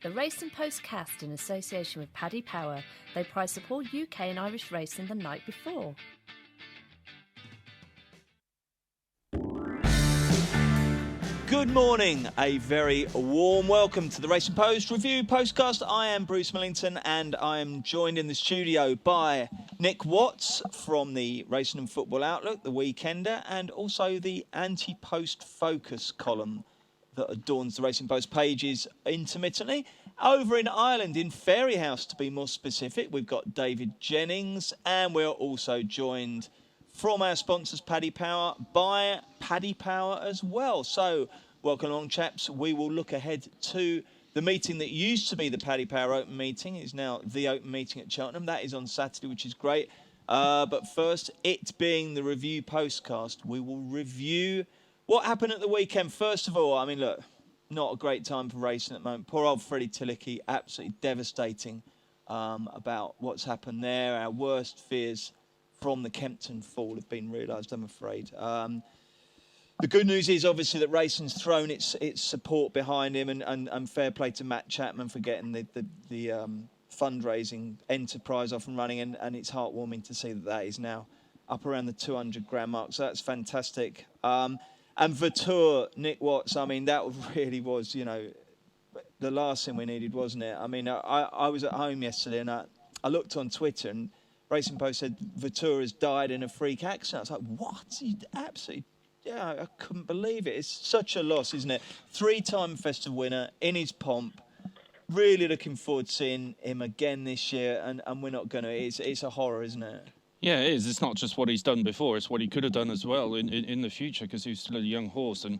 The Racing Postcast in association with Paddy Power. They prize up all UK and Irish racing the night before. Good morning, a very warm welcome to the Racing Post Review Postcast. I am Bruce Millington and I am joined in the studio by Nick Watts from the Racing and Football Outlook, the Weekender, and also the Anti-Post Focus column that adorns the Racing Post pages intermittently. Over in Ireland, in Fairyhouse to be more specific, we've got David Jennings, and we're also joined from our sponsors Paddy Power by Paddy Power as well. So welcome along, chaps. We will look ahead to the meeting that used to be the Paddy Power Open meeting. It's now the Open meeting at Cheltenham. That is on Saturday, which is great. But first, it being the review postcast, we will review what happened at the weekend. First of all, I mean, look, not a great time for racing at the moment. Poor old Freddie Tillicki, absolutely devastating about what's happened there. Our worst fears from the Kempton fall have been realised, I'm afraid. The good news is obviously that racing's thrown its support behind him, and fair play to Matt Chapman for getting the fundraising enterprise off and running, and it's heartwarming to see that is now up around the 200 grand mark, so that's fantastic. And Vautour, Nick Watts, I mean, that really was, the last thing we needed, wasn't it? I mean, I was at home yesterday and I looked on Twitter and Racing Post said Vautour has died in a freak accident. I was like, what? He absolutely, I couldn't believe it. It's such a loss, isn't it? 3-time festival winner in his pomp. Really looking forward to seeing him again this year, and we're not going to. It's a horror, isn't it? Yeah, it is. It's not just what he's done before, it's what he could have done as well in the future, because he's still a young horse. And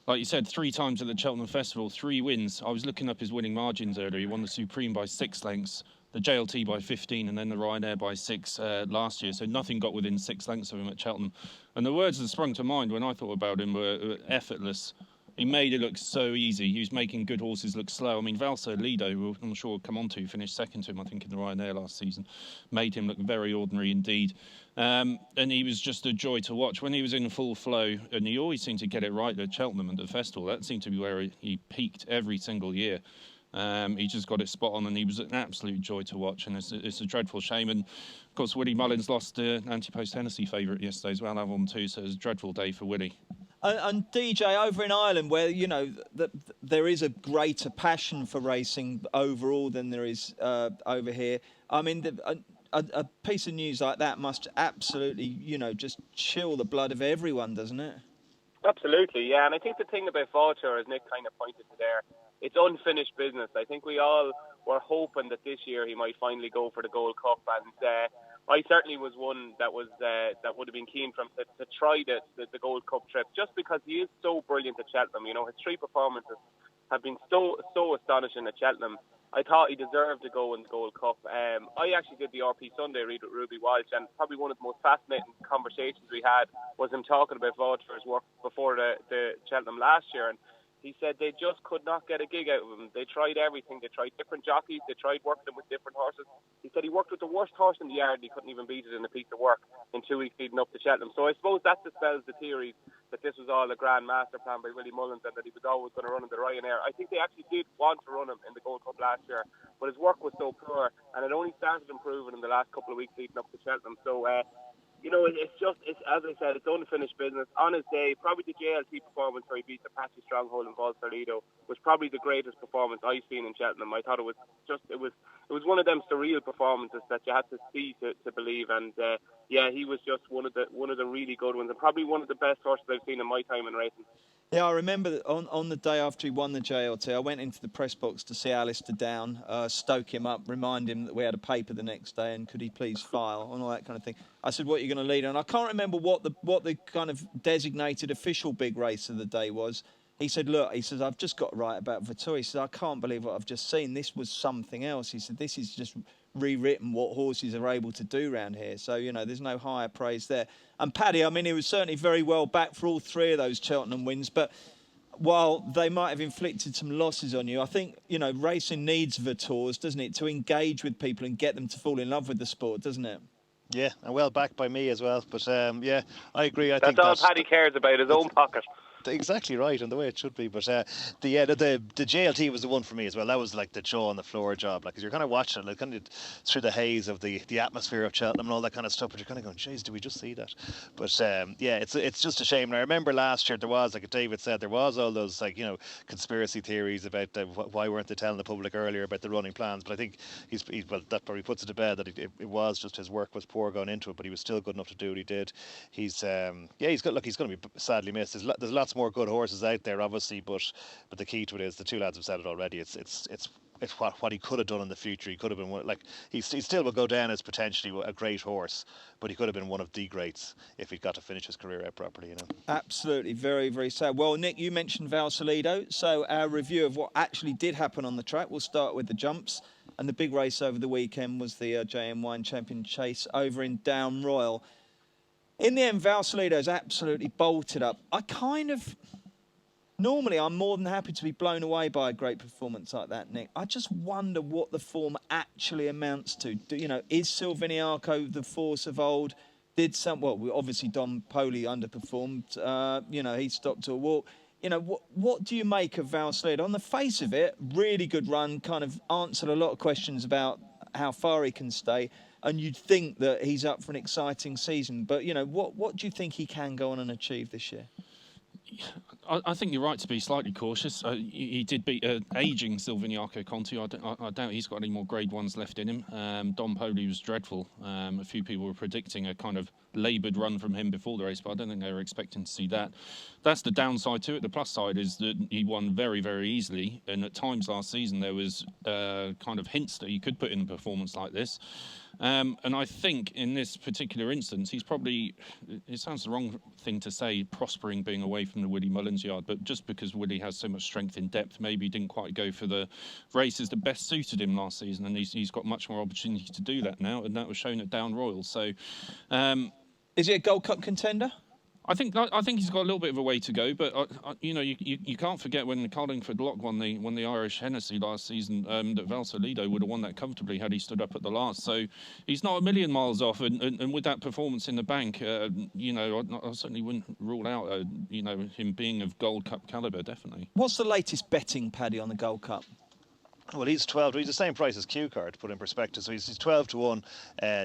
like you said, 3 times at the Cheltenham Festival, 3 wins. I was looking up his winning margins earlier. He won the Supreme by 6 lengths, the JLT by 15, and then the Ryanair by 6 last year. So nothing got within 6 lengths of him at Cheltenham. And the words that sprung to mind when I thought about him were effortless. He made it look so easy. He was making good horses look slow. I mean, Valsa Lido, who I'm sure will come on to, finished second to him, I think, in the Ryanair last season, made him look very ordinary indeed. And he was just a joy to watch. When he was in full flow, and he always seemed to get it right at Cheltenham and the festival, that seemed to be where he peaked every single year. He just got it spot on, and he was an absolute joy to watch, and it's a dreadful shame. And of course, Willie Mullins lost the Anti-Post Hennessy favourite yesterday as well, Avon too, so it was a dreadful day for Willie. And DJ, over in Ireland, where there is a greater passion for racing overall than there is over here. I mean, a piece of news like that must absolutely, just chill the blood of everyone, doesn't it? Absolutely, yeah. And I think the thing about Vautour, as Nick kind of pointed to there, it's unfinished business. I think we all were hoping that this year he might finally go for the Gold Cup, and I certainly was one that would have been keen for him to try the Gold Cup trip, just because he is so brilliant at Cheltenham. His 3 performances have been so astonishing at Cheltenham. I thought he deserved to go in the Gold Cup. I actually did the RP Sunday read with Ruby Walsh, and probably one of the most fascinating conversations we had was him talking about Vautour's work before the Cheltenham last year, and he said they just could not get a gig out of him. They tried everything. They tried different jockeys. They tried working with different horses. He said he worked with the worst horse in the yard, and he couldn't even beat it in a piece of work in 2 weeks leading up to Cheltenham. So I suppose that dispels the theory that this was all a grand master plan by Willie Mullins and that he was always going to run in the Ryanair. I think they actually did want to run him in the Gold Cup last year, but his work was so poor, and it only started improving in the last couple of weeks leading up to Cheltenham. So, it's as I said, it's unfinished business. On his day, probably the JLT performance where he beat the Apache Stronghold in Valsa Lido was probably the greatest performance I've seen in Cheltenham. I thought it was one of them surreal performances that you had to see to believe. And he was just one of the really good ones, and probably one of the best horses I've seen in my time in racing. Yeah, I remember that on the day after he won the JLT, I went into the press box to see Alistair Down, stoke him up, remind him that we had a paper the next day and could he please file, and all that kind of thing. I said, what are you going to lead on? I can't remember what the kind of designated official big race of the day was. He said, look, I've just got to write about Vautour. He said, I can't believe what I've just seen. This was something else. He said, this is just rewritten what horses are able to do around here. So, there's no higher praise there. And Paddy, I mean, he was certainly very well back for all 3 of those Cheltenham wins. But while they might have inflicted some losses on you, I think, racing needs Vautours, doesn't it, to engage with people and get them to fall in love with the sport, doesn't it? Yeah, and well backed by me as well. But, I agree. That's all Paddy cares about, his own pocket. Exactly right, and the way it should be. But the JLT was the one for me as well. That was like the jaw on the floor job. Like, 'cause you're kind of watching it, like, kind of through the haze of the atmosphere of Cheltenham and all that kind of stuff. But you're kind of going, "Jeez, did we just see that?" But it's just a shame. And I remember last year there was, like David said, there was all those, like, conspiracy theories about why weren't they telling the public earlier about the running plans. But I think well, that probably puts it to bed that it was just his work was poor going into it, but he was still good enough to do what he did. He's going to be sadly missed. There's lots more good horses out there, obviously, but the key to it is, the two lads have said it already. It's what he could have done in the future. He could have been like, he still will go down as potentially a great horse, but he could have been one of the greats if he'd got to finish his career out properly. Absolutely, very, very sad. Well, Nick, you mentioned Vautour, so our review of what actually did happen on the track. We'll start with the jumps, and the big race over the weekend was the JM Wine Champion Chase over in Down Royal. In the end, Vautour's absolutely bolted up. Normally, I'm more than happy to be blown away by a great performance like that, Nick. I just wonder what the form actually amounts to. Is Silviniaco the force of old? Obviously Don Poli underperformed. He stopped to a walk. What do you make of Vautour? On the face of it, really good run, kind of answered a lot of questions about how far he can stay. And you'd think that he's up for an exciting season. But, what do you think he can go on and achieve this year? I think you're right to be slightly cautious. He did beat ageing Silviniaco Conti. I doubt he's got any more Grade 1s left in him. Don Poli was dreadful. A few people were predicting a kind of laboured run from him before the race, but I don't think they were expecting to see that. That's the downside to it. The plus side is that he won very, very easily. And at times last season, there was kind of hints that he could put in a performance like this. And I think in this particular instance, he's probably, it sounds the wrong thing to say, prospering being away from the Willie Mullins yard, but just because Willie has so much strength in depth, maybe he didn't quite go for the races that best suited him last season, and he's got much more opportunity to do that now, and that was shown at Down Royal. So, is it a Gold Cup contender? I think he's got a little bit of a way to go, but you can't forget when Carlingford Lock won the Irish Hennessy last season, that Vautour would have won that comfortably had he stood up at the last. So he's not a million miles off, and with that performance in the bank, I certainly wouldn't rule out him being of Gold Cup calibre, definitely. What's the latest betting, Paddy, on the Gold Cup? Well, he's 12. He's the same price as Q-Card, to put in perspective. So he's 12-1.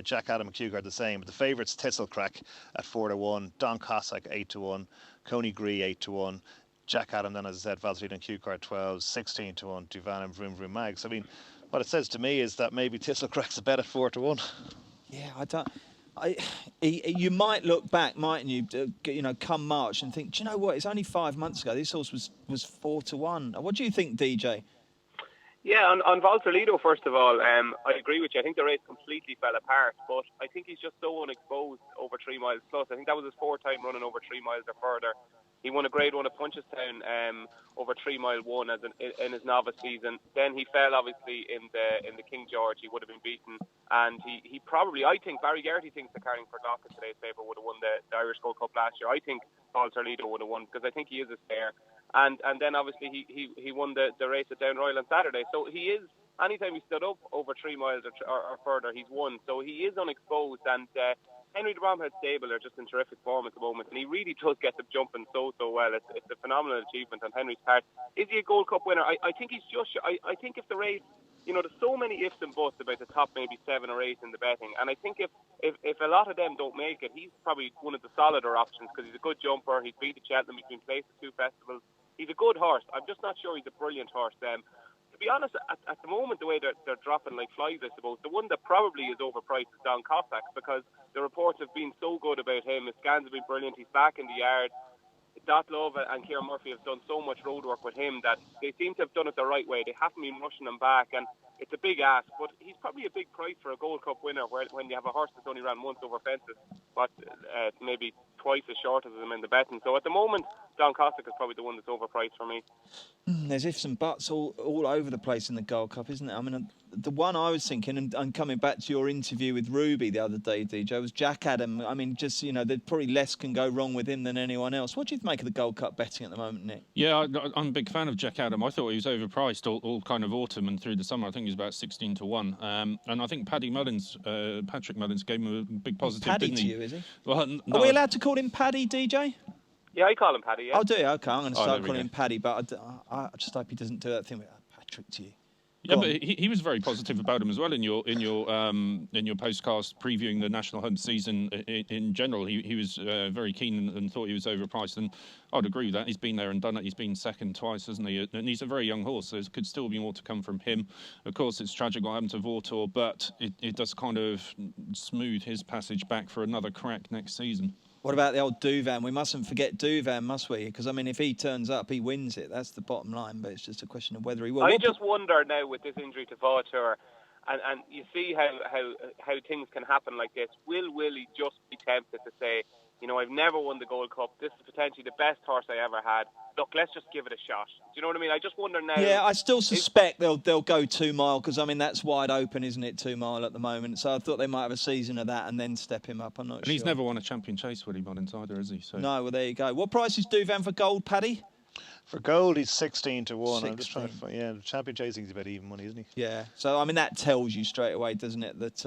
Jack Adam and Q-Card the same. But the favourites, Thistlecrack at 4-1. Don Cossack 8-1. Coney Gree 8-1. Jack Adam then, as I said, Vautour and Q-Card 12, 16-1. Duvan and Vroom Vroom Mags. I mean, what it says to me is that maybe Thistlecrack's a bet at 4-1. Yeah, I don't. You might look back, mightn't you? Come March and think, do you know what? It's only 5 months ago. This horse was 4-1. What do you think, DJ? Yeah, on Vautour, first of all, I agree with you. I think the race completely fell apart, but I think he's just so unexposed over 3 miles plus. I think that was his 4th time running over 3 miles or further. He won a Grade 1 at Punchestown over 3 mile 1 in his novice season. Then he fell obviously in the King George. He would have been beaten, and he probably, I think Barry Geraghty thinks the Carlingford Lock in today's favour would have won the Irish Gold Cup last year. I think Vautour would have won because I think he is a stare. And then obviously he won the race at Down Royal on Saturday. So he is, anytime he stood up over 3 miles or further, he's won. So he is unexposed, and Henry de Bromhead stable are just in terrific form at the moment, and he really does get them jumping so well. It's a phenomenal achievement on Henry's part. Is he a Gold Cup winner? I think he's just. I think if the race, there's so many ifs and buts about the top maybe 7 or 8 in the betting, and I think if a lot of them don't make it, he's probably one of the solider options because he's a good jumper. He's beat the Cheltenham. He's been placed at 2 festivals. He's a good horse. I'm just not sure he's a brilliant horse. To be honest, at the moment, the way they're dropping like flies, I suppose, the one that probably is overpriced is Don Cossack, because the reports have been so good about him. His scans have been brilliant. He's back in the yard. Dot Love and Kieran Murphy have done so much road work with him that they seem to have done it the right way. They haven't been rushing him back, and it's a big ask, but he's probably a big price for a Gold Cup winner when you have a horse that's only ran once over fences, but maybe twice as short as him in the betting. So at the moment, Don Cossack is probably the one that's overpriced for me. There's ifs and buts all over the place in the Gold Cup, isn't it? I mean, the one I was thinking, and coming back to your interview with Ruby the other day, DJ, was Jack Adam. I mean, just, there's probably less can go wrong with him than anyone else. What do you make of the Gold Cup betting at the moment, Nick? Yeah, I'm a big fan of Jack Adam. I thought he was overpriced all kind of autumn and through the summer. I think he was about 16-1. And I think Patrick Mullins gave him a big positive, Paddy didn't to he? you, is he? Well, no. Are we allowed to call him Paddy, DJ? Yeah, I call him Paddy. Yeah. I'll do it. Okay, I'm going to start there we calling go. him Paddy, but I just hope he doesn't do that thing with Patrick to you. Yeah, but he was very positive about him as well in your postcast previewing the National Hunt season in general. He was very keen and thought he was overpriced, and I'd agree with that. He's been there and done it. He's been second twice, hasn't he? And he's a very young horse, so there could still be more to come from him. Of course, it's tragic what happened to Vautour, but it does kind of smooth his passage back for another crack next season. What about the old Duvan? We mustn't forget Duvan, must we? Because, I mean, if he turns up, he wins it. That's the bottom line, but it's just a question of whether he will. I just wonder now with this injury to Vautour, and you see how things can happen like this. Will he just be tempted to say, you know, I've never won the Gold Cup. This is potentially the best horse I ever had. Look, let's just give it a shot. Do you know what I mean? I just wonder now. Yeah, I still suspect they'll go 2 mile because, I mean, that's wide open, isn't it, 2 mile at the moment. So I thought they might have a season of that and then step him up. I'm not sure. And he's never won a champion chase, Willie Mullins, either, has he? So. No, well, there you go. What price is Duvan for gold, Paddy? For gold, he's 16 to 1. 16. I'm just trying to find, the champion chasing is about even money, isn't he? Yeah. So, I mean, that tells you straight away, doesn't it, that...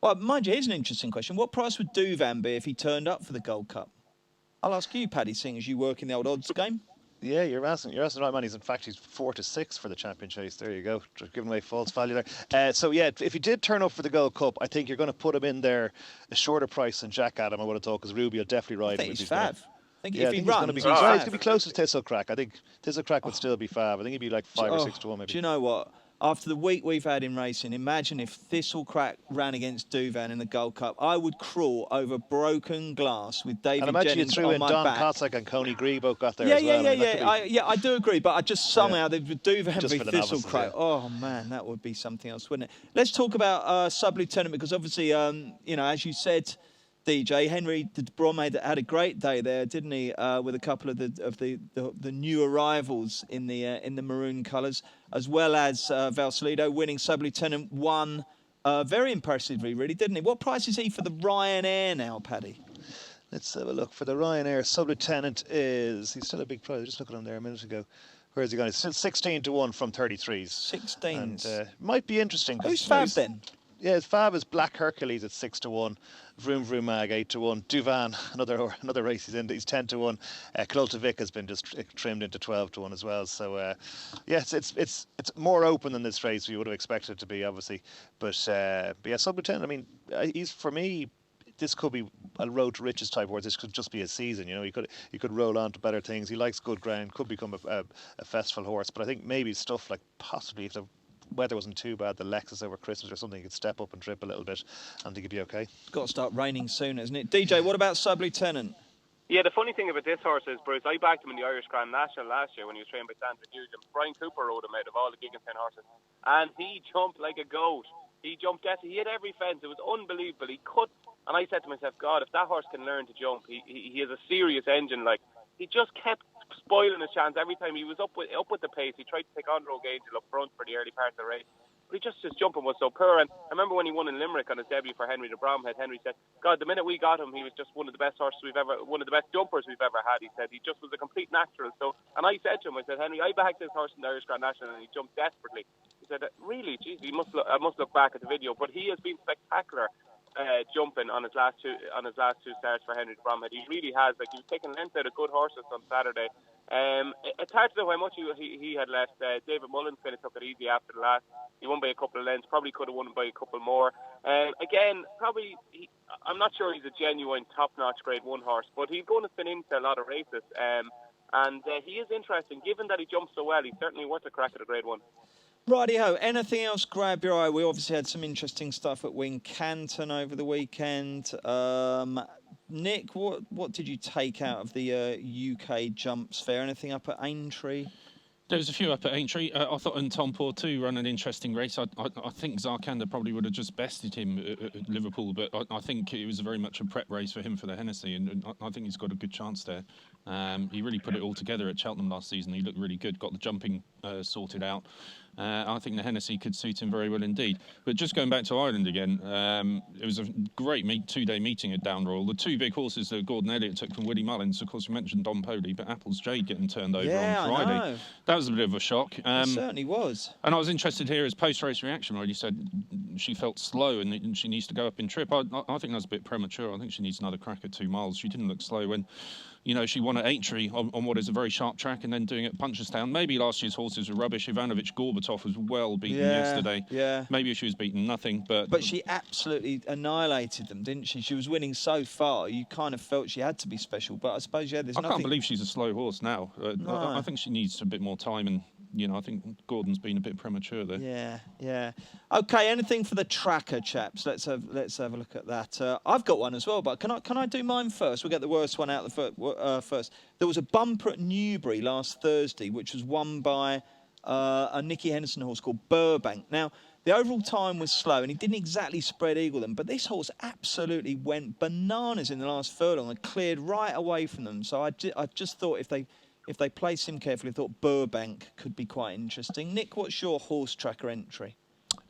well, mind you, here's an interesting question. What price would Duvan be if he turned up for the Gold Cup? I'll ask you, Paddy, seeing as you work in the old odds game. Yeah, you're asking the right man. In fact, he's 4 to 6 for the champion chase. There you go, giving away false value there. So yeah, if he did turn up for the Gold Cup, I think you're going to put him in there a shorter price than Jack Adam. I would have thought because Ruby will definitely ride. I think him he's fab. I think if he he's runs, going to be, he's he's fab. going to be close to Thistlecrack. I think Thistlecrack would still be fab. I think he'd be like 5 or 6 to 1 maybe. Do you know what? After the week we've had in racing, imagine if Thistlecrack ran against Duvan in the Gold Cup. I would crawl over broken glass with David and imagine Jennings you threw on in my Don back. Kotzak and Coney Gree both got there as well. I do agree, but I just somehow the Duvan Just v for the novices, Thistlecrack. Oh man, that would be something else, wouldn't it? Let's talk about Sub-Lieutenant because obviously, as you said, DJ Henry de Brome had a great day there, didn't he? With a couple of the new arrivals in the maroon colours, as well as Valsalido winning. Sub-Lieutenant won very impressively, really, didn't he? What price is he for the Ryanair now, Paddy? Let's have a look for the Ryanair. Sub-Lieutenant he's still a big price. I just looked at him there a minute ago. Where is he going? It's still 16 to 1 from 33s. 16. And might be interesting. Who's fab then? Yeah, his fab is Black Hercules at 6 to 1. Vroom Vroom Mag 8 to 1. Duvan, another race he's in. He's 10 to 1. Kultovic has been just trimmed into 12 to 1 as well. So it's more open than this race we would have expected it to be, obviously. But yeah, Sub-Lieutenant. I mean, he's for me. This could be a road to riches type horse. This could just be a season. You know, he could roll on to better things. He likes good ground. Could become a festival horse. But I think maybe stuff like possibly if the weather wasn't too bad, the Lexus over Christmas or something, he could step up and trip a little bit and he could be okay. It's got to start raining soon, isn't it? DJ, what about Sub-Lieutenant? Yeah, the funny thing about this horse is, Bruce, I backed him in the Irish Grand National last year when he was trained by Sandra Hughes, and Brian Cooper rode him out of all the Gigginson horses, and he jumped like a goat. He jumped he hit every fence. It was unbelievable. He cut, and I said to myself, God, if that horse can learn to jump, he has a serious engine. Like, he just kept spoiling his chance every time he was up with the pace. He tried to take on Rogue Angel up front for the early part of the race, but his jumping was so poor. And I remember when he won in Limerick on his debut for Henry de Bromhead, Henry said, God, the minute we got him, he was just one of the best horses one of the best jumpers we've ever had. He said he just was a complete natural. So, and I said to him, I said, Henry, I backed this horse in the Irish Grand National and he jumped desperately. He said, really? Geez, I must look back at the video. But he has been spectacular jumping on his last two starts for Henry de Bromhead. He really has. Like, he was taking lengths out of good horses on Saturday. It's hard to know how much he had left. David Mullins kind of took it easy after the last. He won by a couple of lengths. Probably could have won by a couple more. Again, probably I'm not sure he's a genuine top-notch Grade 1 horse, but he's going to fit into a lot of races. And he is interesting. Given that he jumps so well, he's certainly worth a crack at a Grade 1. Righty-ho. Anything else grab your eye? We obviously had some interesting stuff at Wincanton over the weekend. Nick, what did you take out of the UK jumps fair? Anything up at Aintree? There was a few up at Aintree. I thought Ntompo too ran an interesting race. I think Zarkanda probably would have just bested him at Liverpool, but I think it was very much a prep race for him for the Hennessy, and I think he's got a good chance there. He really put it all together at Cheltenham last season. He looked really good, got the jumping sorted out. I think the Hennessy could suit him very well indeed. But just going back to Ireland again, it was a great 2-day meeting at Down Royal. The two big horses that Gordon Elliott took from Willie Mullins, of course, we mentioned Don Poli, but Apple's Jade getting turned over on Friday. I know. That was a bit of a shock. It certainly was. And I was interested to hear his post-race reaction where he said, she felt slow and she needs to go up in trip. I think that's a bit premature. I think she needs another crack at 2 miles. She didn't look slow when, she won at Aintree on what is a very sharp track and then doing it at Punchestown. Maybe last year's horses were rubbish. Ivanovic Gorbatov was well beaten yesterday. Yeah. Maybe she was beaten nothing, but she absolutely annihilated them, didn't she? She was winning so far. You kind of felt she had to be special, but I suppose there's nothing. I can't believe she's a slow horse now. No. I think she needs a bit more time, and I think Gordon's been a bit premature there. Yeah. Okay, anything for the tracker, chaps? Let's have a look at that. I've got one as well, but can I do mine first? We'll get the worst one out first. There was a bumper at Newbury last Thursday, which was won by a Nicky Henderson horse called Burbank. Now, the overall time was slow, and he didn't exactly spread eagle them, but this horse absolutely went bananas in the last furlong and cleared right away from them. So I just thought if they place him carefully, I thought Burbank could be quite interesting. Nick, what's your horse tracker entry?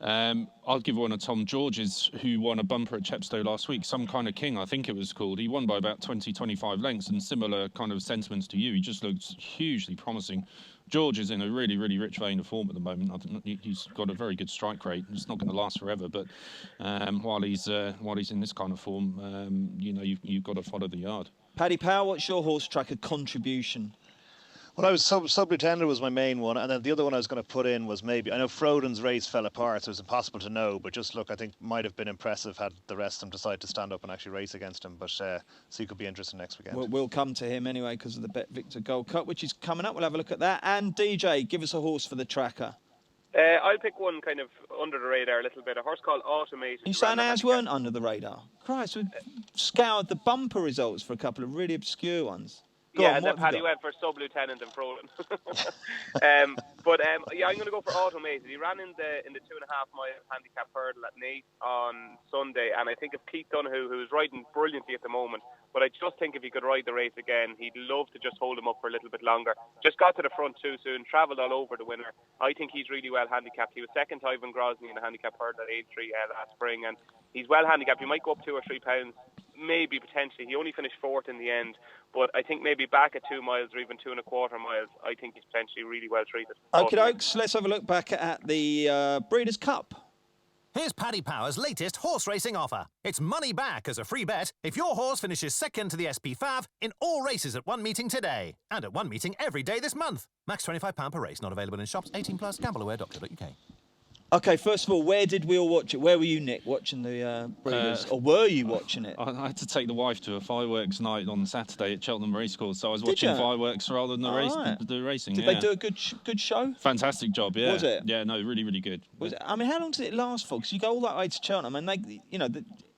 I'll give one of Tom George's, who won a bumper at Chepstow last week, Some Kind of King, I think it was called. He won by about 20-25 lengths, and similar kind of sentiments to you. He just looks hugely promising. George is in a really, really rich vein of form at the moment. I think he's got a very good strike rate. It's not going to last forever, but while he's in this kind of form, you've got to follow the yard. Paddy Power, what's your horse tracker contribution? Well, I was Sublieutenant was my main one, and then the other one I was going to put in was maybe, I know Frodon's race fell apart, so it was impossible to know, but just look, I think might have been impressive had the rest of them decide to stand up and actually race against him, but so he could be interesting next weekend. We'll come to him anyway because of the Bet Victor Gold Cup, which is coming up. We'll have a look at that. And DJ, give us a horse for the tracker. I'll pick one kind of under the radar a little bit, a horse called Automated. You saying ours weren't under the radar? Christ, we've scoured the bumper results for a couple of really obscure ones. And then Paddy went for Sublieutenant and Frodon. I'm going to go for Automated. He ran in the 2.5 mile handicap hurdle at Naas on Sunday, and I think of Keith Donoghue, who's riding brilliantly at the moment, but I just think if he could ride the race again, he'd love to just hold him up for a little bit longer. Just got to the front too soon, travelled all over the winner. I think he's really well handicapped. He was second to Ivan Grozny in the handicap hurdle at Aintree last spring, and he's well handicapped. He might go up 2 or 3 pounds. Maybe potentially. He only finished 4th in the end, but I think maybe back at 2 miles or even 2.25 miles, I think he's potentially really well treated. Okie dokes, let's have a look back at the Breeders' Cup. Here's Paddy Power's latest horse racing offer. It's money back as a free bet if your horse finishes second to the SP5 in all races at one meeting today, and at one meeting every day this month. Max £25 per race, not available in shops. 18+, gambleaware.co.uk. Okay, first of all, where did we all watch it? Where were you, Nick, watching the Breeders? Or were you watching it? I had to take the wife to a fireworks night on Saturday at Cheltenham Racecourse, so I was watching fireworks rather than the racing. Did they do a good show? Fantastic job, yeah. Was it? Yeah, no, really, really good. I mean, how long does it last for? Because you go all that way to Cheltenham, and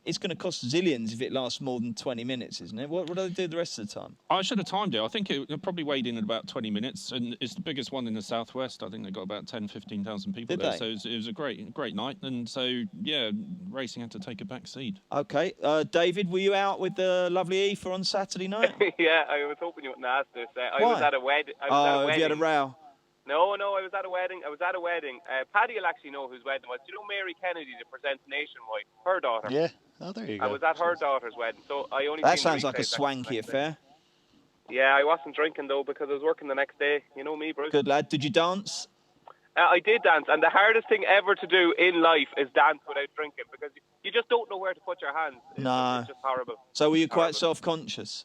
it's going to cost zillions if it lasts more than 20 minutes, isn't it? What do they do the rest of the time? I should have timed it. I think it probably weighed in at about 20 minutes, and it's the biggest one in the southwest. I think they got about 15,000 people there. So it was a great night, and so racing had to take a back seat. Okay, David, were you out with the lovely Aoife on Saturday night? Yeah, I was hoping you wouldn't ask this. I Why? was at a wedding. Have you had a row? No, I was at a wedding. Paddy will actually know whose wedding it was. Do you know Mary Kennedy that presents Nationwide? Her daughter. Yeah. Oh, there you go. I was at her daughter's wedding, so I only. That sounds like a swanky affair. Yeah, I wasn't drinking though because I was working the next day. You know me, Bruce. Good lad. Did you dance? I did dance, and the hardest thing ever to do in life is dance without drinking because you just don't know where to put your hands. It's just horrible. So were you quite self-conscious?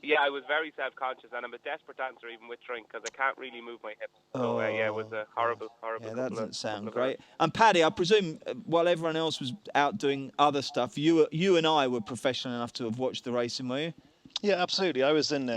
Yeah, I was very self-conscious, and I'm a desperate dancer even with drink because I can't really move my hips. So, it was a horrible. Yeah, that doesn't sound great. And Paddy, I presume while everyone else was out doing other stuff, you and I were professional enough to have watched the racing, were you? Yeah, absolutely. I was in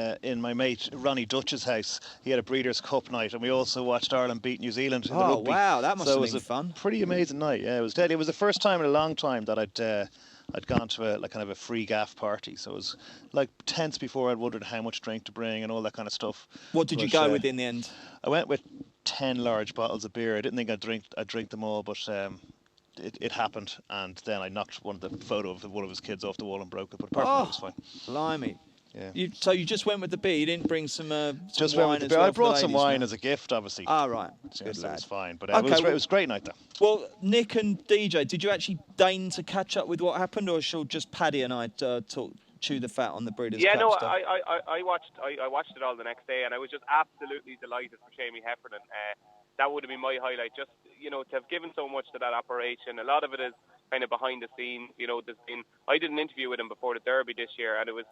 my mate Ronnie Dutch's house. He had a Breeders' Cup night, and we also watched Ireland beat New Zealand in the rugby. Oh, wow, that must have been fun. Pretty amazing night. Yeah, it was dead. It was the first time in a long time that I'd gone to a free gaff party, so it was like tense before. I'd wondered how much drink to bring and all that kind of stuff. What did you go with in the end? I went with 10 large bottles of beer. I didn't think I'd drink them all, but it happened, and then I knocked the photo of one of his kids off the wall and broke it. But apart from that, it was fine. Blimey. Yeah. So you just went with the beer. You didn't bring some just wine went with the as beer. well. I brought some wine as a gift, obviously. Right. Good lad. It was fine, but Okay, it was a great night, though. Well, Nick and DJ, did you actually deign to catch up with what happened, or shall just Paddy and I chew the fat on the Breeders' Cup stuff? I watched it all the next day, and I was just absolutely delighted for Jamie Heffernan. That would have been my highlight. Just to have given so much to that operation. A lot of it is kind of behind the scenes. I did an interview with him before the Derby this year, and it was.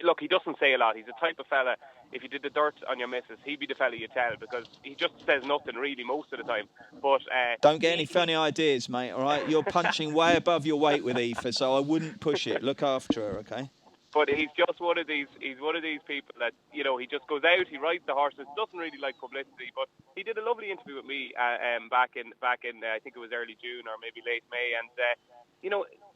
Look, he doesn't say a lot. He's the type of fella. If you did the dirt on your missus, he'd be the fella you tell, because he just says nothing really most of the time. But don't get any funny ideas, mate. All right, you're punching way above your weight with Aoife, so I wouldn't push it. Look after her, okay? But he's just one of these. He's one of these people that he just goes out. He rides the horses. Doesn't really like publicity. But he did a lovely interview with me back in I think it was early June or maybe late May. And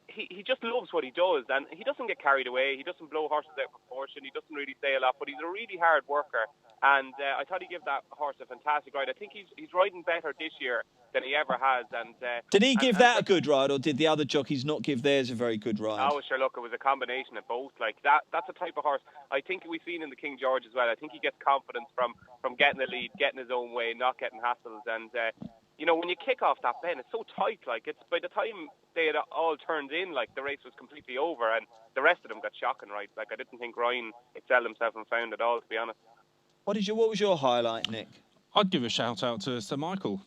he just loves what he does, and he doesn't get carried away. He doesn't blow horses out of proportion. He doesn't really say a lot, but he's a really hard worker. And I thought he gave that horse a fantastic ride. I think he's riding better this year than he ever has. And did he give that a good ride, or did the other jockeys not give theirs a very good ride? Oh, sure. Look, it was a combination of both. Like that's a type of horse I think we've seen in the King George as well. I think he gets confidence from getting the lead, getting his own way, not getting hassles. And when you kick off that bend, it's so tight. Like, it's by the time they had all turned in, like, the race was completely over, and the rest of them got shocking right. Like, I didn't think Ryan excelled himself and found at all, to be honest. What was your highlight, Nick? I'd give a shout out to Sir Michael.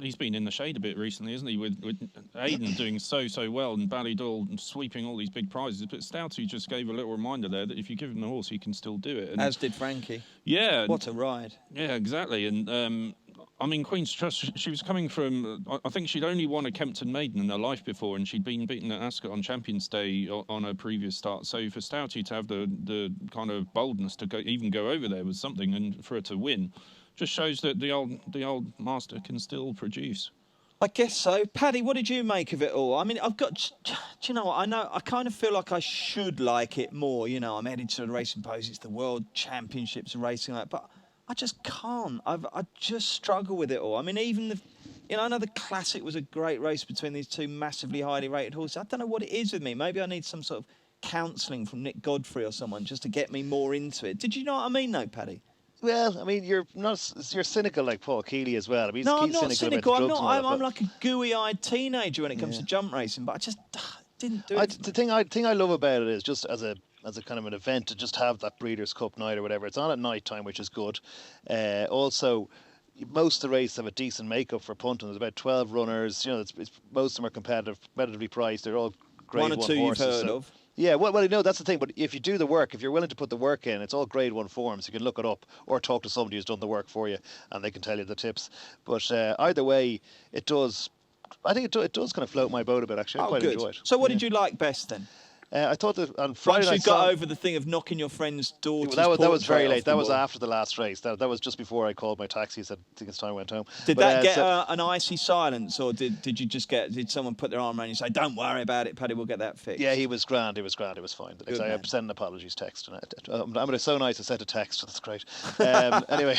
He's been in the shade a bit recently, isn't he? With Aidan doing so well, and Ballydoyle sweeping all these big prizes. But Stouty just gave a little reminder there that if you give him the horse, he can still do it. And as did Frankie. Yeah. What a ride. Yeah, exactly. And Queen's Trust, she was coming from, I think she'd only won a Kempton Maiden in her life before, and she'd been beaten at Ascot on Champions Day on her previous start. So for Stouty to have the kind of boldness to go over there was something, and for her to win just shows that the old master can still produce. I guess so. Paddy, what did you make of it all? I mean, do you know what? I kind of feel like I should like it more. I'm editor of the Racing Post. It's the World Championships and racing, but I just can't. I just struggle with it all. I mean, even I know the Classic was a great race between these two massively highly rated horses. I don't know what it is with me. Maybe I need some sort of counselling from Nick Godfrey or someone just to get me more into it. Did you know what I mean, though, Paddy? Well, I mean, you're cynical like Paul Keeley as well. I mean, no, I'm not cynical. I'm like a gooey-eyed teenager when it comes to jump racing, but I just didn't do it. The thing I love about it is just as a kind of an event to just have that Breeders' Cup night or whatever. It's on at night time, which is good. Also, most of the races have a decent makeup for punting. There's about 12 runners. Most of them are competitively priced. They're all grade 1 horses. One or two you've heard of. Yeah, well, that's the thing. But if you do the work, if you're willing to put the work in, it's all grade 1 forms. You can look it up or talk to somebody who's done the work for you, and they can tell you the tips. But either way, it does. I think it does kind of float my boat a bit. Actually, I quite enjoy it. So, what did you like best then? I thought that on Friday once you got over the thing of knocking your friend's daughter's that was very late. That was after the last race. That was just before I called my taxi and said, I think it's time I went home. Did that get an icy silence, or did you just did someone put their arm around you and say, don't worry about it, Paddy, we'll get that fixed? Yeah, he was grand. It was fine. I sent an apologies text. I'm so nice I sent a text. That's great. Anyway,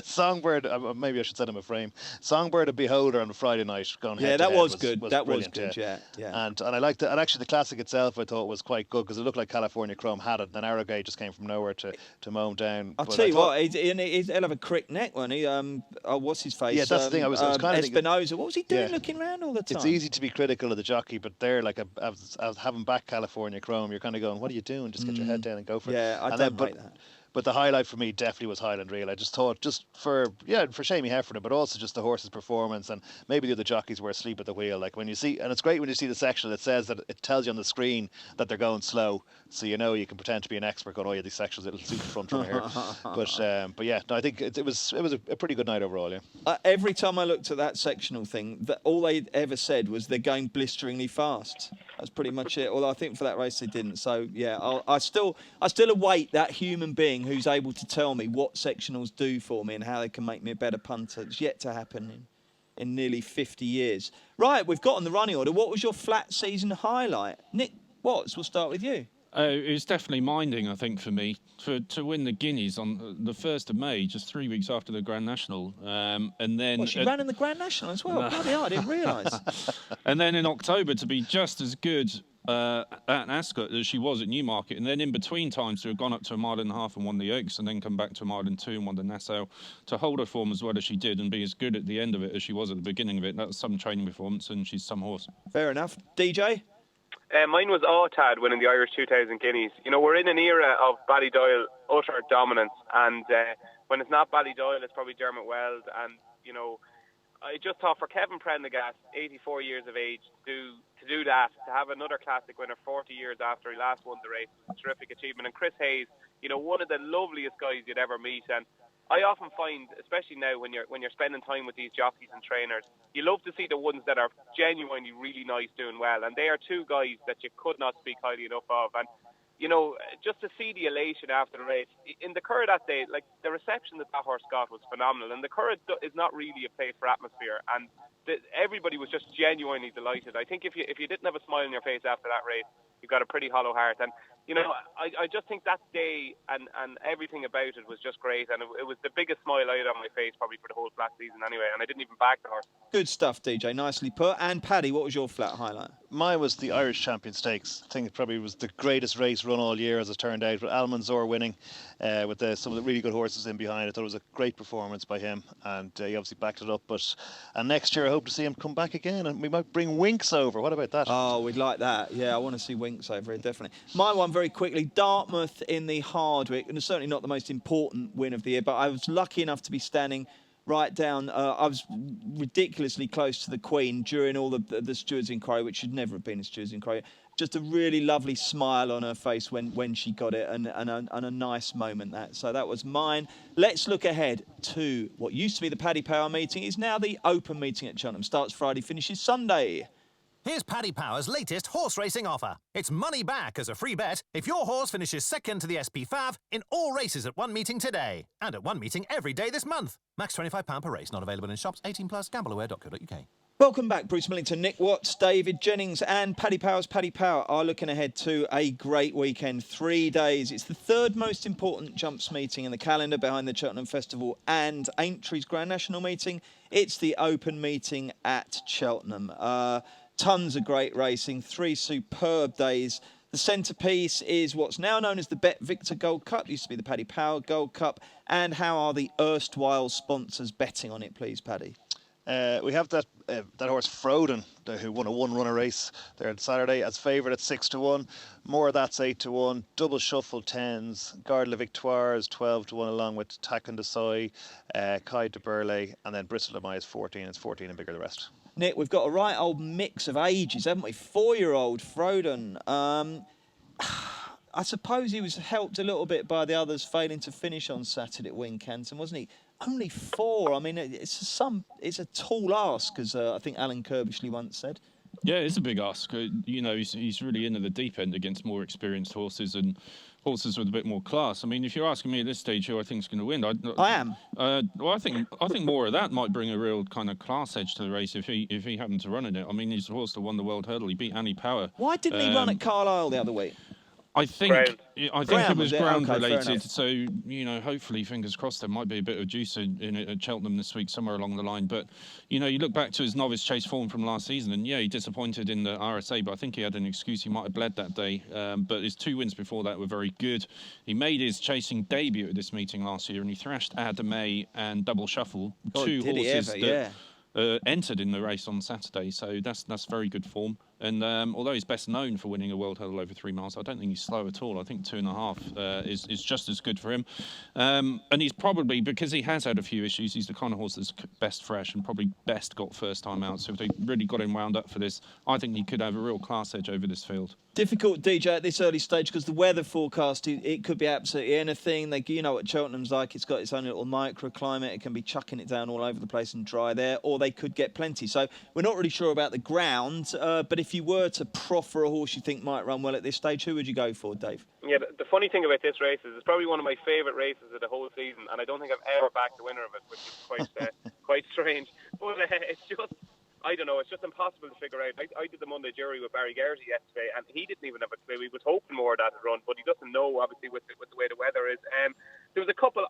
Songbird, maybe I should send him a frame. Songbird and Beholder on Friday night. That was good. That was good, yeah. And I liked it. And actually the Classic itself I thought was quite good, because it looked like California Chrome had it, and then Arrogate just came from nowhere to mow him down. I'll tell you what, he'll have a crick neck, won't he? What's his face? Yeah, that's the thing. I was kind of Espinosa. What was he doing looking around all the time? It's easy to be critical of the jockey, but they're like, having back California Chrome, you're kind of going, what are you doing? Just get your head down and go for it. Yeah, I don't like that. But the highlight for me definitely was Highland Reel. I just thought, for Shamie Heffernan, but also just the horse's performance, and maybe the other jockeys were asleep at the wheel. Like when you see, and it's great when you see the section that says that it tells you on the screen that they're going slow, so you can pretend to be an expert going, these sections, it'll suit the front runner here. But yeah, no, I think it was a pretty good night overall. Yeah. Every time I looked at that sectional thing, all they ever said was they're going blisteringly fast. That's pretty much it. Although I think for that race they didn't. So yeah, I still await that human being who's able to tell me what sectionals do for me and how they can make me a better punter. It's yet to happen in nearly 50 years. Right, we've got on the running order. What was your flat season highlight? Nick Watts, we'll start with you. It was definitely Minding, I think, for me, to win the Guineas on the 1st of May, just 3 weeks after the Grand National. And then she ran in the Grand National as well. Bloody hell, I didn't realise. And then in October to be just as good at Ascot as she was at Newmarket, and then in between times to have gone up to 1.5 miles and won the Oaks, and then come back to 1.2 miles and won the Nassau, to hold her form as well as she did and be as good at the end of it as she was at the beginning of it. That was some training performance, and she's some horse. Fair enough. DJ? Mine was Autad winning the Irish 2000 Guineas. We're in an era of Ballydoyle utter dominance, and when it's not Ballydoyle, it's probably Dermot Weld. And I just thought for Kevin Prendergast, 84 years of age, to do that, to have another classic winner 40 years after he last won the race, was a terrific achievement. And Chris Hayes, one of the loveliest guys you'd ever meet. And I often find, especially now when you're spending time with these jockeys and trainers, you love to see the ones that are genuinely really nice, doing well. And they are two guys that you could not speak highly enough of. And just to see the elation after the race in the Curragh that day, like the reception that horse got was phenomenal. And the Curragh is not really a place for atmosphere, and everybody was just genuinely delighted. I think if you didn't have a smile on your face after that race, you've got a pretty hollow heart. And I just think that day and everything about it was just great, and it was the biggest smile I had on my face probably for the whole flat season anyway, and I didn't even back the horse. Good stuff, DJ. Nicely put. And Paddy, what was your flat highlight? Mine was the Irish Champion Stakes. I think it probably was the greatest race run all year, as it turned out, with Almanzor winning, with some of the really good horses in behind. I thought it was a great performance by him, and he obviously backed it up. And next year I hope to see him come back again, and we might bring Winks over. What about that? Oh, we'd like that. Yeah, I want to see Winks over here, definitely. My one, very quickly, Dartmouth in the Hardwick, and it's certainly not the most important win of the year, but I was lucky enough to be standing right down. I was ridiculously close to the Queen during all the stewards' inquiry, which should never have been a stewards' inquiry. Just a really lovely smile on her face when she got it, and a nice moment. So that was mine. Let's look ahead to what used to be the Paddy Power meeting. Is now the Open meeting at Cheltenham. Starts Friday, finishes Sunday. Here's Paddy Power's latest horse racing offer. It's money back as a free bet if your horse finishes second to the SP5 in all races at one meeting today. And at one meeting every day this month. Max £25 per race. Not available in shops. 18+. Gambleaware.co.uk. Welcome back, Bruce Millington, Nick Watts, David Jennings and Paddy Power's Paddy Power are looking ahead to a great weekend. 3 days. It's the third most important jumps meeting in the calendar behind the Cheltenham Festival and Aintrie's Grand National meeting. It's the Open meeting at Cheltenham. Tons of great racing, 3 superb days. The centrepiece is what's now known as the Bet Victor Gold Cup, used to be the Paddy Power Gold Cup. And how are the erstwhile sponsors betting on it, please, Paddy? We have that horse Froden, who won a one-runner race there on Saturday, as favourite at 6-1. More of that's 8-1. Double shuffle 10s. Garde la Victoire is 12-1, along with Tacken de Soy, Kai de Burley, and then Bristol de Mai is 14. It's 14 and bigger the rest. Nick, we've got a right old mix of ages, haven't we? 4-year-old Froden. I suppose he was helped a little bit by the others failing to finish on Saturday at Wincanton, wasn't he? Only 4. I mean, it's a tall ask, as I think Alan Kirbishley once said. Yeah, it's a big ask. He's really into the deep end against more experienced horses and horses with a bit more class. I mean, if you're asking me at this stage who I think is going to win, I am. Well, I think more of that might bring a real kind of class edge to the race if he happened to run in it. I mean, he's the horse that won the World Hurdle. He beat Annie Power. Why didn't he run at Carlisle the other week? I think it was ground okay, related. So hopefully, fingers crossed, there might be a bit of juice in it at Cheltenham this week, somewhere along the line. But you look back to his novice chase form from last season, and he disappointed in the RSA. But I think he had an excuse. He might have bled that day. But his 2 wins before that were very good. He made his chasing debut at this meeting last year, and he thrashed Adamay and Double Shuffle, two horses that entered in the race on Saturday. So that's very good form. And although he's best known for winning a World Hurdle over 3 miles, I don't think he's slow at all. I think 2.5 is just as good for him. And he's probably, because he has had a few issues, he's the kind of horse that's best fresh and probably best got first time out. So if they really got him wound up for this, I think he could have a real class edge over this field. Difficult, DJ, at this early stage because the weather forecast, it could be absolutely anything. You know what Cheltenham's like. It's got its own little microclimate. It can be chucking it down all over the place and dry there, or they could get plenty. So we're not really sure about the ground, but if you were to proffer a horse you think might run well at this stage, who would you go for, Dave? Yeah, the funny thing about this race is it's probably one of my favourite races of the whole season, and I don't think I've ever backed the winner of it, which is quite strange. But it's just, I don't know, it's just impossible to figure out. I did the Monday jury with Barry Geraghty yesterday, and he didn't even have a clue. He was hoping more of that run, but he doesn't know, obviously, with the way the weather is. There was a couple.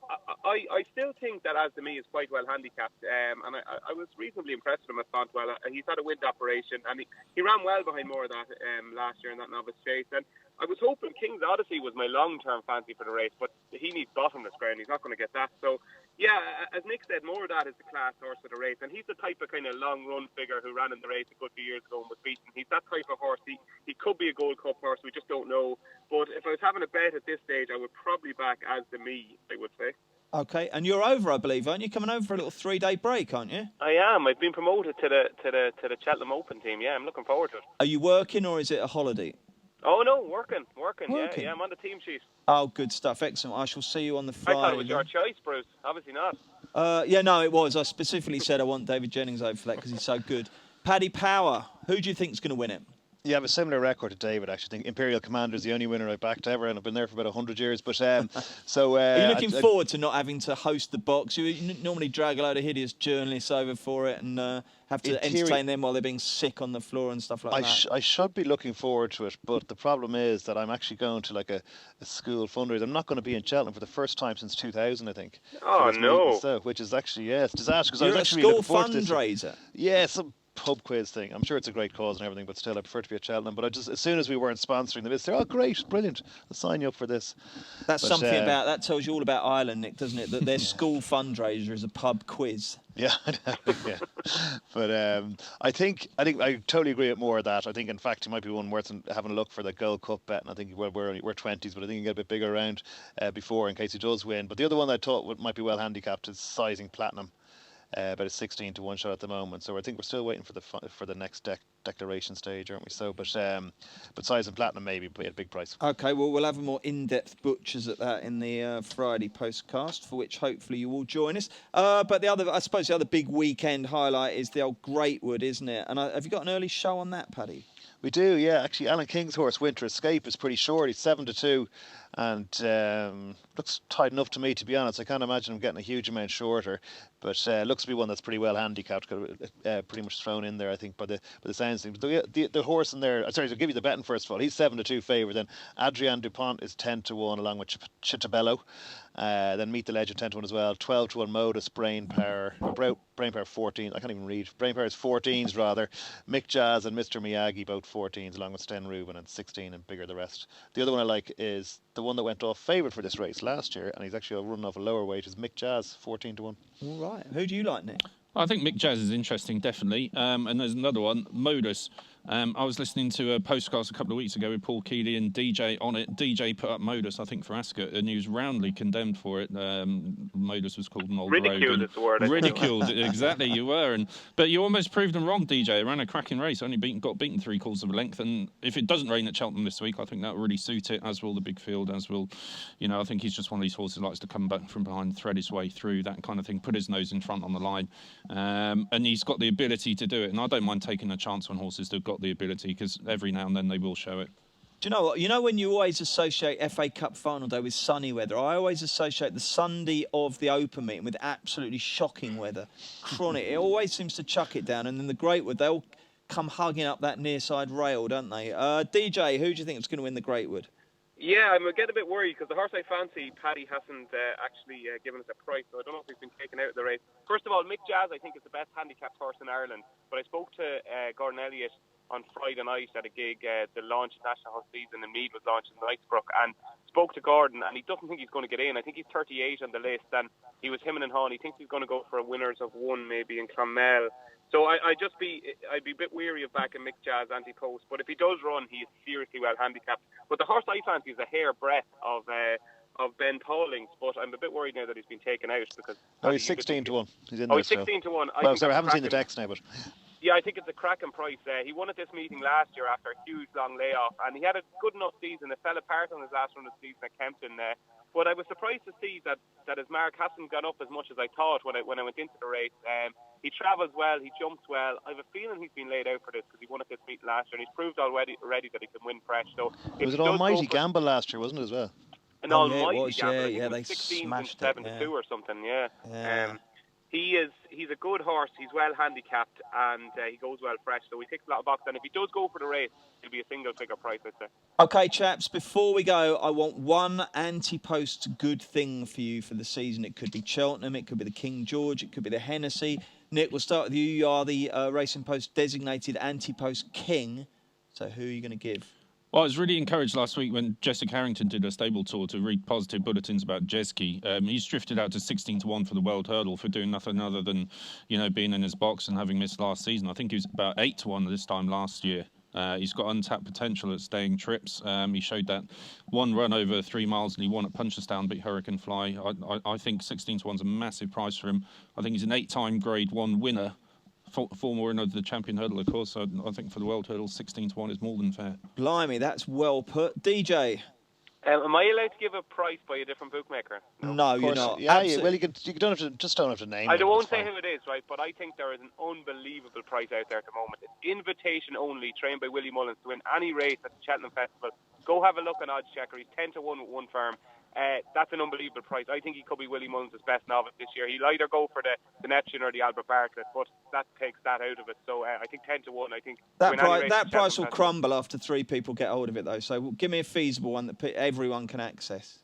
I still think that As to Me is quite well handicapped, and I was reasonably impressed with him at Fontwell. He's had a wind operation, and he ran well behind more of that last year in that novice chase. And I was hoping King's Odyssey was my long-term fancy for the race, but he needs bottomless ground. He's not going to get that. So, yeah, as Nick said, more of that is the class horse of the race. And he's the type of kind of long-run figure who ran in the race a good few years ago and was beaten. He's that type of horse. He could be a Gold Cup horse. We just don't know. But if I was having a bet at this stage, I would probably back As to Me, I would say. Okay, and you're over, I believe, aren't you? Coming over for a little 3-day break, aren't you? I am. I've been promoted to the Cheltenham Open team. Yeah, I'm looking forward to it. Are you working or is it a holiday? Oh no, working. Working? Yeah, I'm on the team sheet. Oh, good stuff. Excellent. I shall see you on the Friday. I thought it was your choice, Bruce. Obviously not. Yeah, no, it was. I specifically said I want David Jennings over for that because he's so good. Paddy Power, who do you think is going to win it? Yeah, I have a similar record to David, actually. I think Imperial Commander is the only winner I've backed ever, and I've been there for about 100 years. But Are you looking forward to not having to host the box? You normally drag a load of hideous journalists over for it and have to entertain them while they're being sick on the floor and stuff like that. I should be looking forward to it, but the problem is that I'm actually going to like a school fundraiser. I'm not going to be in Cheltenham for the first time since 2000, I think. Oh, no. So, which is actually, it's a disaster. You're I was a actually school looking forward to this. fundraiser? Yeah, some pub quiz thing. I'm sure it's a great cause and everything, but still I prefer to be at Cheltenham. But as soon as we weren't sponsoring them, it's oh great, brilliant, I'll sign you up for this. That tells you all about Ireland, Nick, doesn't it? That their school fundraiser is a pub quiz. Yeah, yeah. But I think I totally agree with more of that. I think in fact it might be one worth having a look for the Gold Cup bet, and I think we're 20s, but I think you can get a bit bigger around before in case he does win. But the other one I thought might be well handicapped is Sizing Platinum. About a 16-1 shot at the moment, so I think we're still waiting for the next declaration stage, aren't we? So, but Size and Platinum maybe at a big price. Okay, well we'll have a more in-depth butchers at that in the Friday postcast, for which hopefully you will join us. But the other big weekend highlight is the old Greatwood, isn't it? And have you got an early show on that, Paddy? We do, yeah. Actually, Alan King's horse Winter Escape is pretty short. He's 7-2, and looks tight enough to me, to be honest. I can't imagine him getting a huge amount shorter, but looks to be one that's pretty well handicapped, pretty much thrown in there, I think, by the sounds of things. The horse in there, sorry, I'll give you the betting first of all. He's 7-2 favourite. Then Adrian Dupont is 10-1, along with Chitabello. Then Meet the Legend 10-1 as well. 12-1 Modus, Brain Power 14. I can't even read. Brain Power is 14s rather. Mick Jazz and Mr Miyagi both 14s, along with Sten Rubin, and 16 and bigger the rest. The other one I like is the one that went off favourite for this race last year, and he's actually running off a lower weight, is Mick Jazz 14-1. All right. Who do you like, Nick? I think Mick Jazz is interesting, definitely. And there's another one, Modus. I was listening to a postcast a couple of weeks ago with Paul Keeley and DJ on it. DJ put up Modus, I think, for Ascot, and he was roundly condemned for it. Modus was called an old ridiculed is the word. Ridiculed, exactly, you were. But you almost proved them wrong, DJ. Ran a cracking race, only got beaten 3/4 of a length. And if it doesn't rain at Cheltenham this week, I think that will really suit it, as will the big field, as will, I think he's just one of these horses that likes to come back from behind, thread his way through, that kind of thing, put his nose in front on the line. And he's got the ability to do it. And I don't mind taking a chance on horses that have got the ability, because every now and then they will show it. Do you know what? You know when you always associate FA Cup final day with sunny weather? I always associate the Sunday of the Open meeting with absolutely shocking weather. Chronic. It always seems to chuck it down. And then the Greatwood, they all come hugging up that near side rail, don't they? DJ, who do you think is going to win the Greatwood? Yeah, I'm getting a bit worried because the horse I fancy, Paddy, hasn't actually given us a price, so I don't know if he's been taken out of the race. First of all, Mick Jazz, I think, is the best handicapped horse in Ireland. But I spoke to Gordon Elliott on Friday night at a gig, the launch of National Horse Season in Meath was launched in Knightsbrook, and spoke to Gordon, and he doesn't think he's going to get in. I think he's 38 on the list, and he was him and Hawn. He thinks he's going to go for a winners of one maybe in Clonmel. So I'd be a bit weary of backing Mick Jazz anti-post, but if he does run, he is seriously well handicapped. But the horse I fancy is a hair breadth of Ben Paulings, but I'm a bit worried now that he's been taken out because. Oh, he's 16-1. He's in there. He's 16-1. Well, sorry, I haven't seen the decks now, but. Yeah, I think it's a cracking price. He won at this meeting last year after a huge long layoff, and he had a good enough season. It fell apart on his last run of the season at Kempton. But I was surprised to see that his mark hasn't gone up as much as I thought when I went into the race. He travels well, he jumps well. I have a feeling he's been laid out for this because he won at this meeting last year, and he's proved already that he can win fresh. So it was an almighty gamble last year, wasn't it, as well? An almighty gamble. Yeah, they 16 and 7-2 or something. Yeah. He's a good horse. He's well handicapped, and he goes well fresh. So he ticks a lot of boxes. And if he does go for the race, it'll be a single-figure price, I'd say. Okay, chaps. Before we go, I want one anti-post good thing for you for the season. It could be Cheltenham. It could be the King George. It could be the Hennessy. Nick, we'll start with you. You are the Racing Post designated anti-post king. So who are you going to give? Well, I was really encouraged last week when Jessica Harrington did a stable tour to read positive bulletins about Jeski. He's drifted out to 16-1 for the World Hurdle for doing nothing other than, being in his box and having missed last season. I think he was about 8-1 this time last year. He's got untapped potential at staying trips. He showed that one run over 3 miles and he won at Punchestown, beat Hurricane Fly. I think 16 to 1's a massive price for him. I think he's an 8-time Grade 1 winner. Former winner of the Champion Hurdle, of course. So I think for the World Hurdle, 16 to 1 is more than fair. Blimey, that's well put. DJ? Am I allowed to give a price by a different bookmaker? No, you're not. Yeah, well, you don't have to name. I won't say who it is, right? But I think there is an unbelievable price out there at the moment. It's invitation only, trained by Willie Mullins to win any race at the Cheltenham Festival. Go have a look on Odds Checker. He's 10 to 1 with one firm. That's an unbelievable price. I think he could be Willie Mullins' best novice this year. He'll either go for the Neptune or the Albert Bartlett, but that takes that out of it. So I think 10 to 1. I think that price will crumble after 3 people get hold of it, though. So give me a feasible one that everyone can access.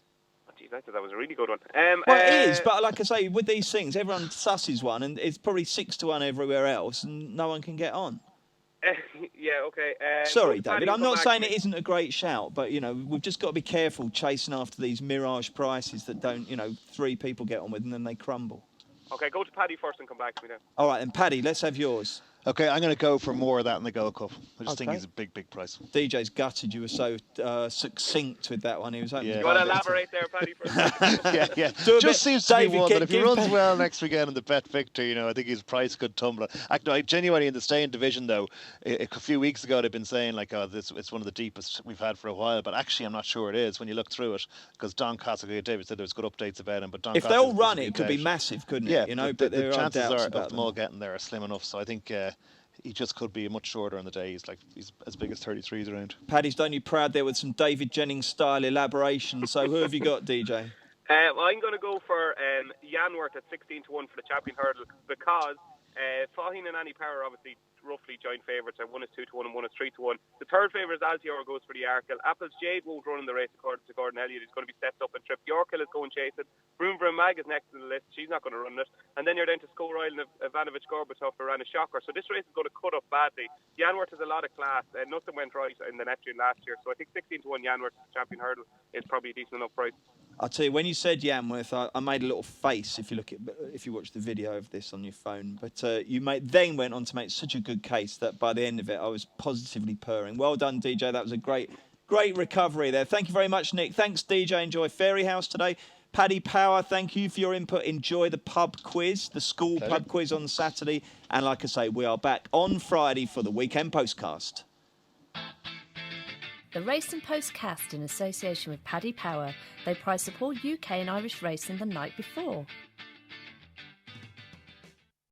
Oh, geez, I thought that was a really good one. Well, it is, but like I say, with these things, everyone susses one, and it's probably 6 to 1 everywhere else, and no one can get on. Yeah, okay. Sorry, David. I'm not saying it isn't a great shout, but we've just got to be careful chasing after these mirage prices that don't, 3 people get on with and then they crumble. Okay, go to Paddy first and come back to me then. All right, then Paddy, let's have yours. Okay, I'm going to go for more of that in the Gold Cup. I just think he's a big price. DJ's gutted. You were so succinct with that one. He was. You want to elaborate there, Paddy? Yeah. Just seems to be one that if he runs well next weekend in the Bet Victor, I think his price could tumble. Actually, genuinely in the staying division though, a few weeks ago they've been saying it's one of the deepest we've had for a while, but actually I'm not sure it is when you look through it, because Don Cossack, David said there's good updates about him, but Don if they all run it could be massive, couldn't it? Yeah, but the chances are of them all getting there are slim enough. So I think. He just could be much shorter on the day. He's as big as 33s around. Paddy's done you proud there with some David Jennings style elaboration. So who have you got, DJ? Well, I'm going to go for Yanworth at 16 to 1 for the Champion Hurdle, because Faheen and Annie Power obviously roughly joint favourites. One is 2 to 1 and one is 3 to 1. The third favourite is Altior, goes for the Arkle. Apple's Jade won't run in the race according to Gordon Elliott. He's going to be stepped up and tripped. Yorkhill is going chasing. Broom Mag is next to the list. She's not going to run it. And then you're down to Skoroil and Ivanovic Gorbatov who ran a shocker. So this race is going to cut up badly. Yanworth has a lot of class. Nothing went right in the Neptune last year. So I think 16 to 1 Yanworth Champion Hurdle is probably a decent enough price. I'll tell you, when you said Yanworth, I made a little face if you watch the video of this on your phone. But you then went on to make such a good case that by the end of it, I was positively purring. Well done, DJ. That was a great recovery there. Thank you very much, Nick. Thanks, DJ. Enjoy Fairy House today. Paddy Power, thank you for your input. Enjoy the pub quiz, the school pub quiz on Saturday. And like I say, we are back on Friday for the weekend postcast. The Racing Postcast in association with Paddy Power. They prize support UK and Irish racing the night before.